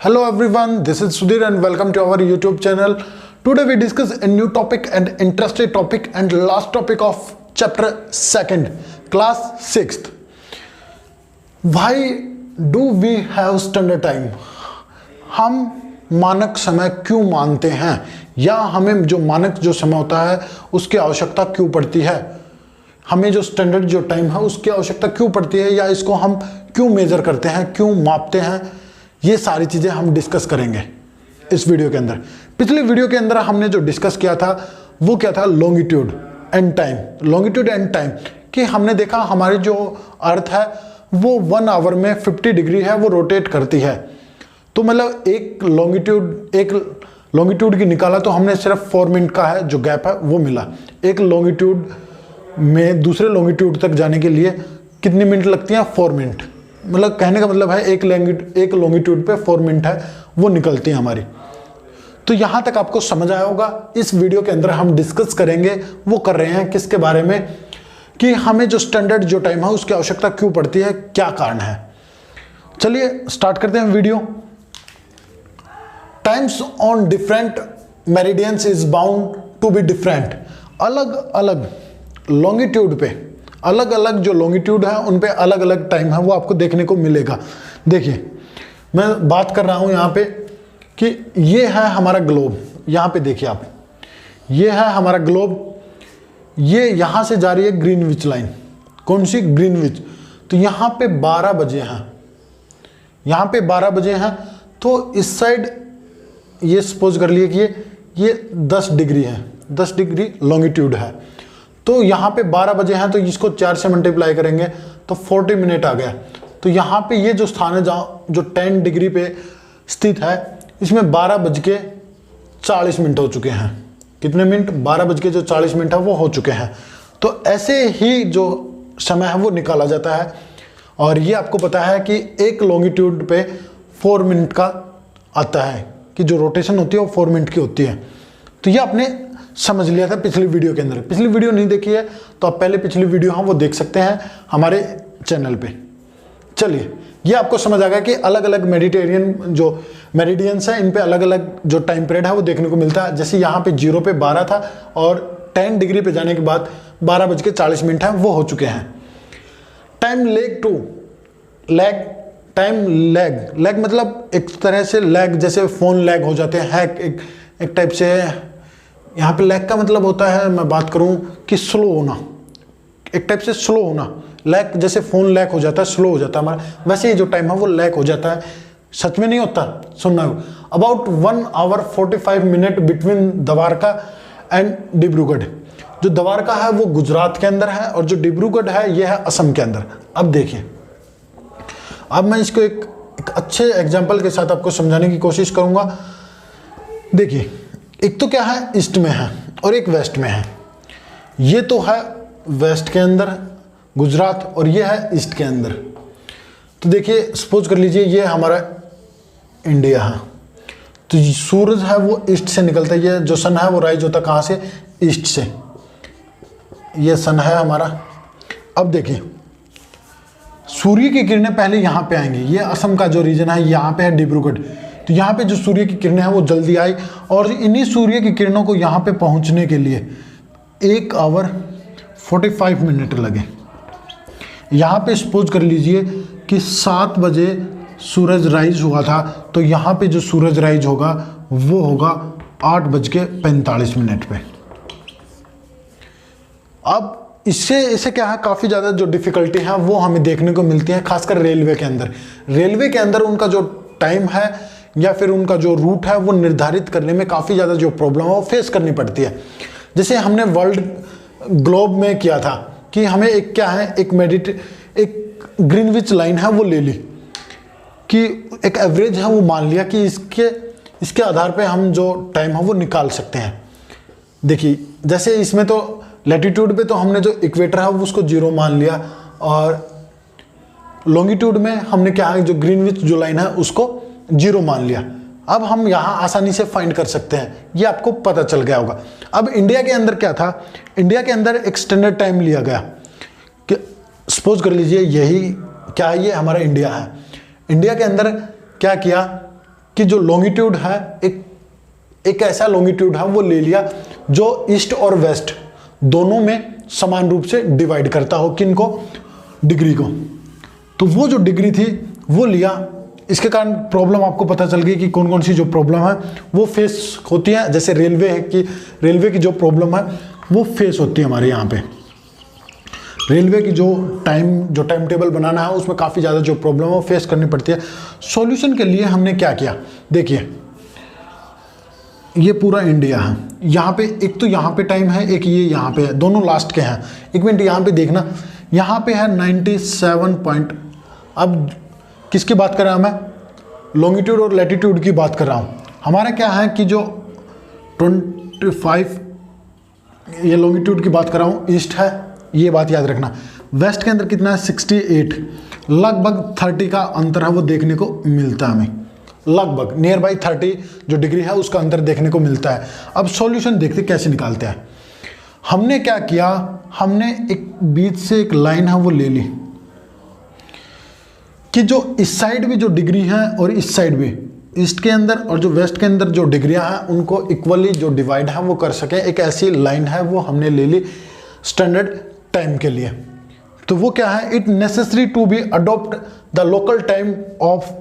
Hello everyone, this is Sudhir and welcome to our YouTube channel. Today we discuss a new topic and interesting topic and last topic of chapter 2nd, class 6th. Why do we have standard time? हम मानक समय क्यों मानते हैं या हमें जो मानक जो समय होता है उसकी आवश्यकता क्यों पड़ती है? हमें जो स्टैंडर्ड जो टाइम है उसकी आवश्यकता क्यों पड़ती है या इसको हम क्यों मेजर करते हैं, क्यों मापते हैं? ये सारी चीज़ें हम डिस्कस करेंगे इस वीडियो के अंदर। पिछले वीडियो के अंदर हमने जो डिस्कस किया था वो क्या था, longitude and time. Longitude and time कि हमने देखा हमारी जो अर्थ है वो 1 आवर में 50 डिग्री है, वो रोटेट करती है। तो मतलब एक लॉन्गिट्यूड की निकाला तो हमने सिर्फ 4 मिनट का है जो गैप है वो मिला। एक लॉन्गिट्यूड में दूसरे लॉन्गिट्यूड तक जाने के लिए कितनी मिनट लगती हैं? 4 मिनट। मतलब कहने का मतलब है एक लॉन्गिट्यूड पे 4 मिनट है वो निकलती है हमारी। तो यहाँ तक आपको समझ आया होगा। इस वीडियो के अंदर हम डिस्कस करेंगे, वो कर रहे हैं किसके बारे में, कि हमें जो स्टैंडर्ड जो टाइम है उसकी आवश्यकता क्यों पड़ती है, क्या कारण है। चलिए स्टार्ट करते हैं video. Times on different meridians is bound to be different. अलग अलग लॉन्गिट्यूड पे अलग अलग जो लॉन्गिट्यूड है उन पे अलग अलग टाइम है वो आपको देखने को मिलेगा। देखिए मैं बात कर रहा हूं यहाँ पे कि ये है हमारा ग्लोब। यहाँ पे देखिए आप, ये है हमारा ग्लोब। ये यहाँ से जा रही है ग्रीनविच लाइन। कौन सी? ग्रीनविच। तो यहाँ पे 12 बजे हैं, यहाँ पे 12 बजे हैं। तो इस साइड ये सपोज कर लिए कि ये 10 डिग्री है, 10 डिग्री लॉन्गिट्यूड है। तो यहाँ पे 12 बजे हैं तो इसको 4 से मल्टीप्लाई करेंगे तो 40 मिनट आ गया। तो यहाँ पे ये जो स्थान है जहाँ जो 10 डिग्री पे स्थित है इसमें 12 बज के 40 मिनट हो चुके हैं। कितने मिनट? 12 बज के जो 40 मिनट है वो हो चुके हैं। तो ऐसे ही जो समय है वो निकाला जाता है। और ये आपको पता है कि एक लॉन्गिट्यूड पे 4 मिनट का आता है कि जो रोटेशन होती है वो 4 मिनट की होती है। तो ये आपने समझ लिया था पिछली वीडियो के अंदर। पिछली वीडियो नहीं देखी है तो आप पहले पिछली वीडियो हम वो देख सकते हैं हमारे चैनल पे। चलिए ये आपको समझ आ गया कि अलग अलग मेडिटेरियन जो मेरिडियंस है इन पे अलग अलग जो टाइम पीरियड है वो देखने को मिलता है। जैसे यहाँ पे 0 पे 12 था और 10 डिग्री पे जाने के बाद 12 बज के 40 मिनट है वो हो चुके हैं। Time lag to lag. Time lag मतलब एक तरह से लैग, जैसे फोन लैग हो जाते हैं, एक टाइप से। यहाँ पे लैग का मतलब होता है, मैं बात करूँ कि स्लो होना, एक टाइप से स्लो होना। लैग जैसे फोन लैग हो जाता है, स्लो हो जाता है हमारा, वैसे ही जो टाइम है वो लैग हो जाता है। सच में नहीं होता, सुनना। About 1 hour 45 minute between Dwarka and Dibrugarh. जो द्वारका है वो गुजरात के अंदर है और जो डिब्रूगढ़ है ये है असम के अंदर। अब देखिए, अब मैं इसको एक अच्छे एग्जाम्पल के साथ आपको समझाने की कोशिश करूंगा। देखिए, एक तो क्या है, ईस्ट में है और एक वेस्ट में है। ये तो है वेस्ट के अंदर गुजरात और ये है ईस्ट के अंदर। तो देखिए सपोज कर लीजिए ये हमारा इंडिया है। तो सूरज है वो ईस्ट से निकलता है। ये जो सन है वो राइज होता है कहाँ से? ईस्ट से। ये सन है हमारा। अब देखिए सूर्य की किरणें पहले यहाँ पे आएंगी। ये असम का जो रीजन है यहाँ पे है डिब्रूगढ़। तो यहाँ पे जो सूर्य की किरणें हैं वो जल्दी आई और इन्हीं सूर्य की किरणों को यहाँ पे पहुँचने के लिए 1 आवर 45 मिनट लगे। यहाँ पे सपोज कर लीजिए कि 7 बजे सूरज राइज हुआ था, तो यहाँ पे जो सूरज राइज होगा वो होगा 8 बज के 45 मिनट पे। अब इससे क्या है, काफ़ी ज़्यादा जो डिफ़िकल्टी है वो हमें देखने को मिलती है, खासकर रेलवे के अंदर। रेलवे के अंदर उनका जो टाइम है या फिर उनका जो रूट है वो निर्धारित करने में काफ़ी ज़्यादा जो प्रॉब्लम है वो फेस करनी पड़ती है। जैसे हमने वर्ल्ड ग्लोब में किया था कि हमें एक क्या है, एक ग्रीनविच लाइन है वो ले ली कि एक एवरेज है वो मान लिया कि इसके आधार पे हम जो टाइम है वो निकाल सकते हैं। देखिए जैसे इसमें तो लैटिट्यूड पे तो हमने जो इक्वेटर है वो उसको 0 मान लिया और लॉन्गिट्यूड में हमने क्या है, जो ग्रीनविच जो लाइन है उसको 0 मान लिया। अब हम यहाँ आसानी से फाइंड कर सकते हैं, ये आपको पता चल गया होगा। अब इंडिया के अंदर क्या था, इंडिया के अंदर एक स्टैंडर्ड टाइम लिया गया कि सपोज कर लीजिए यही क्या है, ये हमारा इंडिया है। इंडिया के अंदर क्या किया कि जो लॉन्गिट्यूड है एक ऐसा लॉन्गिट्यूड है वो ले लिया जो ईस्ट और वेस्ट दोनों में समान रूप से डिवाइड करता हो, किनको, डिग्री को। तो वो जो डिग्री थी वो लिया। इसके कारण प्रॉब्लम आपको पता चल गई कि कौन कौन सी जो प्रॉब्लम है वो फेस होती है। जैसे रेलवे की जो प्रॉब्लम है वो फेस होती है हमारे यहाँ पे। रेलवे की जो टाइम टेबल बनाना है उसमें काफ़ी ज़्यादा जो प्रॉब्लम है वो फेस करनी पड़ती है। सॉल्यूशन के लिए हमने क्या किया, देखिए ये पूरा इंडिया है, यहाँ पे एक तो यहाँ पे टाइम है, एक ये यहाँ पे है, दोनों लास्ट के हैं। एक मिनट यहाँ पे देखना, यहाँ पे है 97 पॉइंट। अब किसकी बात कर रहा हूँ मैं, लॉन्गिट्यूड और लैटिट्यूड की बात कर रहा हूँ। हमारा क्या है कि जो 25 ये लॉन्गिट्यूड की बात कर रहा हूँ, ईस्ट है, ये बात याद रखना। वेस्ट के अंदर कितना है 68, लगभग 30 का अंतर है वो देखने को मिलता है हमें, लगभग नियर बाई 30 जो डिग्री है उसका अंतर देखने को मिलता है। अब सॉल्यूशन देखते कैसे निकालते हैं। हमने क्या किया, हमने एक बीच से एक लाइन है वो ले ली कि जो इस साइड भी जो डिग्री है और इस साइड भी, ईस्ट के अंदर और जो वेस्ट के अंदर जो डिग्रियां हैं उनको इक्वली जो डिवाइड है वो कर सके, एक ऐसी लाइन है वो हमने ले ली स्टैंडर्ड टाइम के लिए। तो वो क्या है, it necessary to be adopt the local time of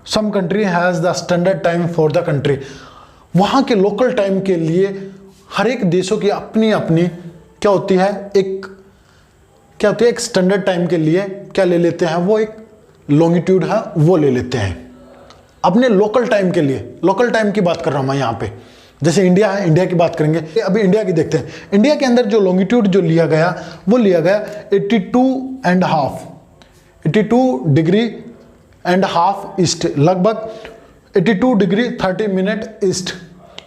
some country has the standard time for the country. वहाँ के लोकल टाइम के लिए हर एक देशों की अपनी अपनी क्या होती है, एक स्टैंडर्ड टाइम के लिए क्या ले लेते हैं, वो एक लॉन्गिट्यूड है वो ले लेते हैं अपने लोकल टाइम के लिए। लोकल टाइम की बात कर रहा हूँ मैं यहाँ पे, जैसे इंडिया है, इंडिया की बात करेंगे। अभी इंडिया की देखते हैं। इंडिया के अंदर जो लॉन्गिट्यूड जो लिया गया वो लिया गया 82 डिग्री एंड हाफ ईस्ट, लगभग 82 डिग्री 30 मिनट ईस्ट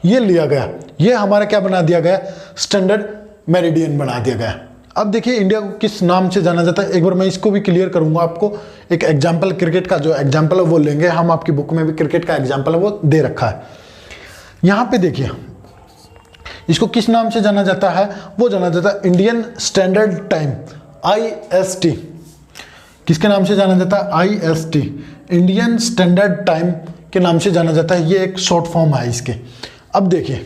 ये लिया गया। ये हमारा क्या बना दिया गया, स्टैंडर्ड मेरिडियन बना दिया गया। अब देखिए इंडिया को किस नाम से जाना जाता है, एक बार मैं इसको भी क्लियर करूंगा आपको। एक एग्जाम्पल, क्रिकेट का जो एग्जाम्पल है वो लेंगे हम, आपकी बुक में भी क्रिकेट का एग्जाम्पल है वो दे रखा है। यहाँ पे देखिए इसको किस नाम से जाना जाता है, वो जाना जाता है इंडियन स्टैंडर्ड टाइम, IST। किसके नाम से जाना जाता है, IST, इंडियन स्टैंडर्ड टाइम के नाम से जाना जाता है। ये एक शॉर्ट फॉर्म है इसके। अब देखिए,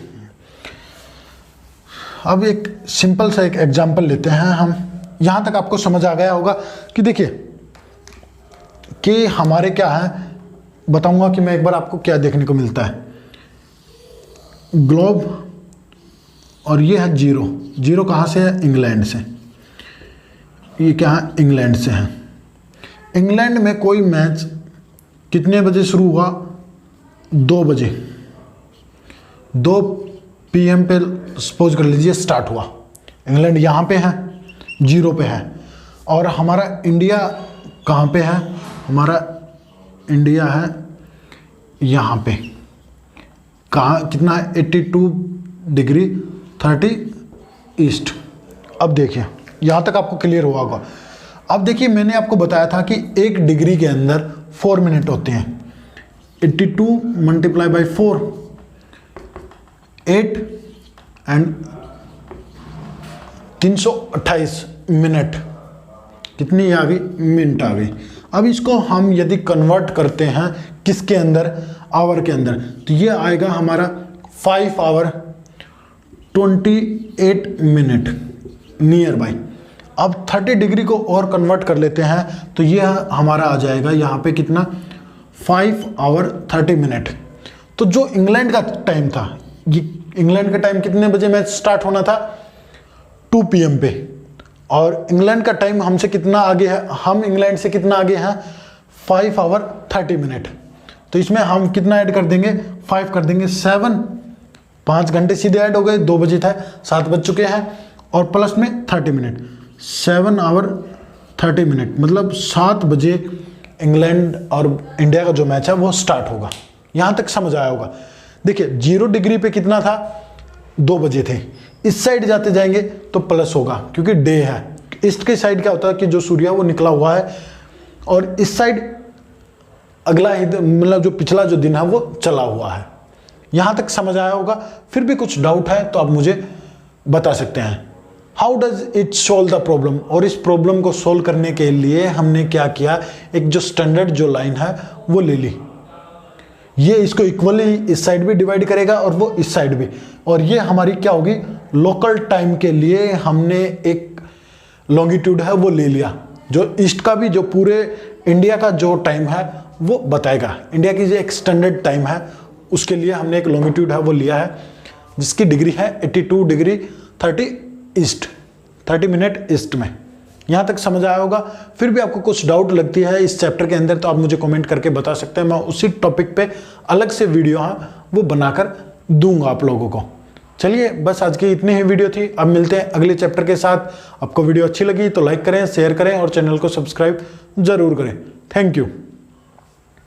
अब एक सिंपल सा एक एग्जांपल लेते हैं हम। यहाँ तक आपको समझ आ गया होगा कि देखिए कि हमारे क्या है, बताऊंगा कि मैं एक बार आपको क्या देखने को मिलता है। ग्लोब और ये है जीरो, जीरो कहाँ से है, इंग्लैंड से। ये क्या है, इंग्लैंड से है। इंग्लैंड में कोई मैच कितने बजे शुरू हुआ, 2 बजे, 2 PM पे सपोज कर लीजिए स्टार्ट हुआ। इंग्लैंड यहाँ पे है, जीरो पे है। और हमारा इंडिया कहाँ पे है, हमारा इंडिया है यहाँ पे, कहाँ कितना है, 82 डिग्री 30 ईस्ट। अब देखिए यहाँ तक आपको क्लियर हुआ होगा। अब देखिए मैंने आपको बताया था कि 1 डिग्री के अंदर 4 मिनट होते हैं। 82 मल्टीप्लाई बाई 4, 8 एंड 328 मिनट, कितनी आ गई, मिनट आ गई। अब इसको हम यदि कन्वर्ट करते हैं किसके अंदर, आवर के अंदर, तो ये आएगा हमारा 5 आवर 28 मिनट नियर बाई। अब 30 डिग्री को और कन्वर्ट कर लेते हैं तो ये हमारा आ जाएगा यहाँ पे कितना, 5 आवर 30 मिनट। तो जो इंग्लैंड का टाइम था, ये इंग्लैंड का टाइम कितने बजे मैच स्टार्ट होना था, 2 PM पे। और इंग्लैंड का टाइम हमसे कितना आगे है, हम इंग्लैंड से कितना आगे हैं, 5 आवर 30 मिनट। तो इसमें हम कितना ऐड कर देंगे, 5 कर देंगे, 7, 5 घंटे सीधे ऐड हो गए, 2 बजे था, 7 बज चुके हैं, और प्लस में 30 मिनट, 7 आवर 30 मिनट, मतलब 7 बजे इंग्लैंड और इंडिया का जो मैच है वो स्टार्ट होगा। यहाँ तक समझ आया होगा। देखिए 0 डिग्री पे कितना था, 2 बजे थे। इस साइड जाते जाएंगे तो प्लस होगा क्योंकि डे है। ईस्ट के साइड क्या होता है कि जो सूर्य है वो निकला हुआ है, और इस साइड अगला ही मतलब जो पिछला जो दिन है वो चला हुआ है। यहाँ तक समझ आया होगा। फिर भी कुछ डाउट है तो आप मुझे बता सकते हैं। How does it solve the problem, और इस प्रॉब्लम को सोल्व करने के लिए हमने क्या किया, एक जो स्टैंडर्ड जो लाइन है वो ले ली। ये इसको इक्वली इस साइड भी डिवाइड करेगा और वो इस साइड भी, और ये हमारी क्या होगी, लोकल टाइम के लिए हमने एक लॉन्गिट्यूड है वो ले लिया, जो ईस्ट का भी, जो पूरे इंडिया का जो टाइम है वो बताएगा। इंडिया की जो एक स्टैंडर्ड टाइम है उसके लिए हमने एक लॉन्गिट्यूड है वो लिया है, जिसकी डिग्री है 82 डिग्री 30 मिनट ईस्ट में। यहाँ तक समझ आया होगा। फिर भी आपको कुछ डाउट लगती है इस चैप्टर के अंदर तो आप मुझे कमेंट करके बता सकते हैं, मैं उसी टॉपिक पे अलग से वीडियो वो बनाकर दूंगा आप लोगों को। चलिए बस आज की इतनी ही वीडियो थी, अब मिलते हैं अगले चैप्टर के साथ। आपको वीडियो अच्छी लगी तो लाइक करें, शेयर करें और चैनल को सब्सक्राइब जरूर करें। Thank you.